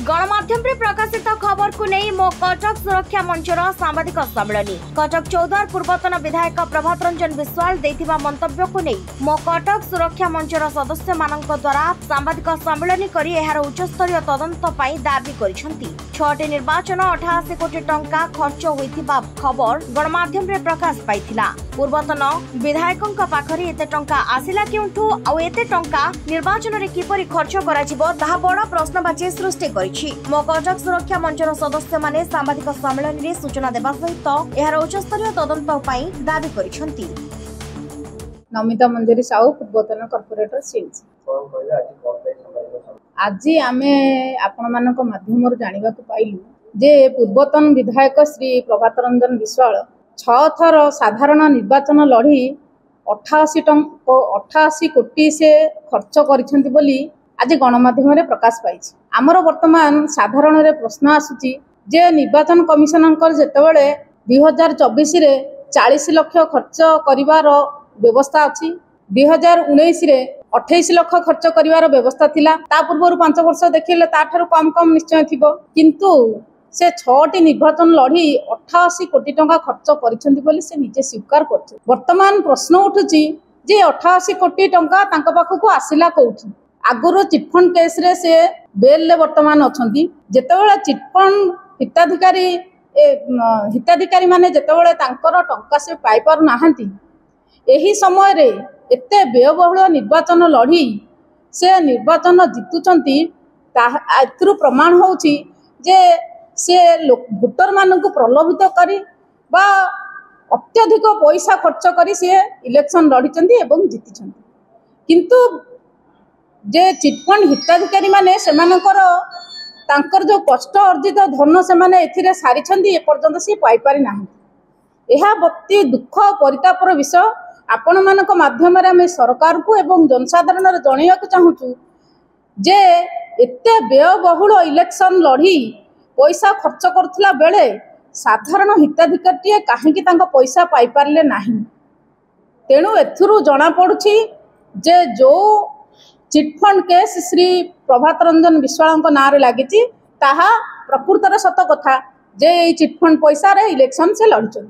गणमाध्यम प्रकाशित खबर को नहीं मो कटक सुरक्षा मंचर सांबादिक सम्मेलन कटक चौद्वार पूर्वतन विधायक प्रभात रंजन विश्वाल देथिबा मंतव्य को नहीं मो कटक सुरक्षा मंचर सदस्य मानक द्वारा सांबादिक सम्मेलन करी एहार उच्चस्तरीय तदंत पाई दाबी करिसेंती। 6टी निर्वाचन 88 कोटी टंका खर्च होइथिबा खबर गणमाध्यम रे प्रकाश पाइथिला। पूर्वतन विधायकक पाखरे एते टंका आसिला केउठु आ एते टंका निर्वाचन रे किपरि खर्च कराजिबो ताहा बड़ प्रश्नवाची सृष्टि करिछि। मो कटक सुरक्षा मंचर सदस्य माने सांबादिक सम्मेलन रे सूचना देबा सहित एहार उच्चस्तरीय तदंत पाई दाबी करिसेंती। नमिता मंजरी साहू पूर्वतन कॉर्पोरेटर सेल्स आज आमे आपण मानक माध्यम जानिबा को पाइलु जे पूर्वतन विधायक श्री प्रभात रंजन विश्वाल 6 थर साधारण निर्वाचन लड़ी 88 कोटी से खर्च करिसेंती बोली आज गणमाध्यम रे प्रकाश पाइछि। आमर वर्तमान साधारण रे प्रश्न आसुची जे निर्वाचन कमिशनर जेतेबेले 2024 रे 40 लाख खर्च करिवार व्यवस्था अछि, 2019 रे 28 लाख खर्च करिवार व्यवस्था थिला। ता पूर्व 5 वर्ष देखिले ताठारु कम निश्चय थिबो, किंतु से 6टी निर्वाचन लड़ी 88 कोटी टंका खर्च करिसेंती बोली से निजे स्वीकार करছে। वर्तमान प्रश्न उठुची जे 88 कोटी टंका तांका पाखकु आसिला कोठी। आगुरो चिटफंड केस रे से बेल ले वर्तमान अछंती। जेतेबेले चिटफंड हिताधिकारी माने जेतेबेले तांकर टंका से पाई पारु नाहंती, एही समय रे एते व्ययबहुल निर्वाचन लड़ी से निर्वाचन जितुचंती तारु प्रमाण होउची जे से भोटर मानक प्रलोभित करी बा अत्यधिक पैसा खर्च करी से इलेक्शन लड़ीचंती एवं जीतिचंती। किंतु जे चिटफंड हिताधिकारी माने सेमानकर तांकर जो कष्ट अर्जित धन से माने एथिरे सारिछंती ए पर्यंत से पाई पारि नाही। एहा बत्ती दुख परितापर विषय आपण मानक माध्यम रे हम सरकार को एवं जनसाधारण रे जणैया को चाहूचु जे एते व्ययबहुल इलेक्शन लड़ी पैसा खर्च करथिला बेले साधारण हिताधिकारी काहेकि तांका पैसा पाई पारले नाही। तेणु एथुरु जना पड़ुछि जे जो चिटफंड केस श्री प्रभात रंजन विश्वाल नाँ रे लागिछि ताहा प्रकृतर सत कथा जे चिटफंड पैसा रे इलेक्शन से लड़छन।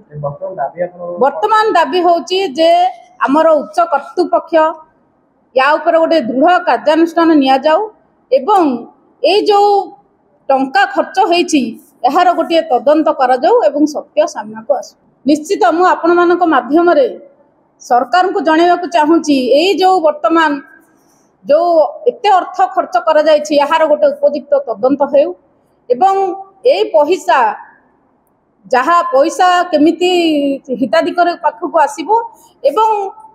वर्तमान दाबी होची जे हमर उच्च कर्तृपक्ष या ऊपर गोटे दृढ़ कार्यानुष्ठान निया जाऊ एवं ए जो टंका खर्च होईछि एहार गोटे तदंत करा जाऊ एवं सत्य सामना को आसु। निश्चित मु आपण मानक माध्यम रे सरकार को जणैया को चाहूची ए जो वर्तमान जो एते अर्थ खर्च करा जायछि एहार गोटे उपयुक्त तदंत हेउ एवं ए पैसा जहाँ पैसा केमिति हिताधिकारी पाखक आसीबो एवं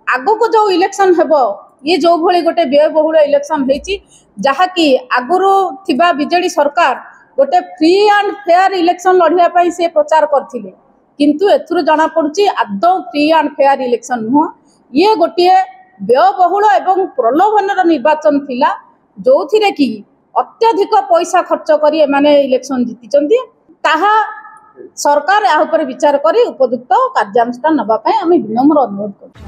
आगो को जो इलेक्शन हेबो ये जो भली गोटे व्ययबहुल इलेक्शन हेछि जहा कि आगुरु थिबा बीजेडी सरकार गोटे फ्री एंड फेयर इलेक्शन लड़िया पई से प्रचार करथिले, किंतु एथुरु जाना पड़ुची आदौ फ्री एंड फेयर इलेक्शन नुह। ये गोटे व्ययबहुल एवं प्रलोभनर निर्वाचन थिला जोथिरे कि अत्यधिक पैसा खर्च करी माने इलेक्शन जीतिचंती। ताहा सरकार या ऊपर विचार करी उपयुक्त कार्यानुष्ठान नबा पई आमे विनम्र अनुरोध करछी।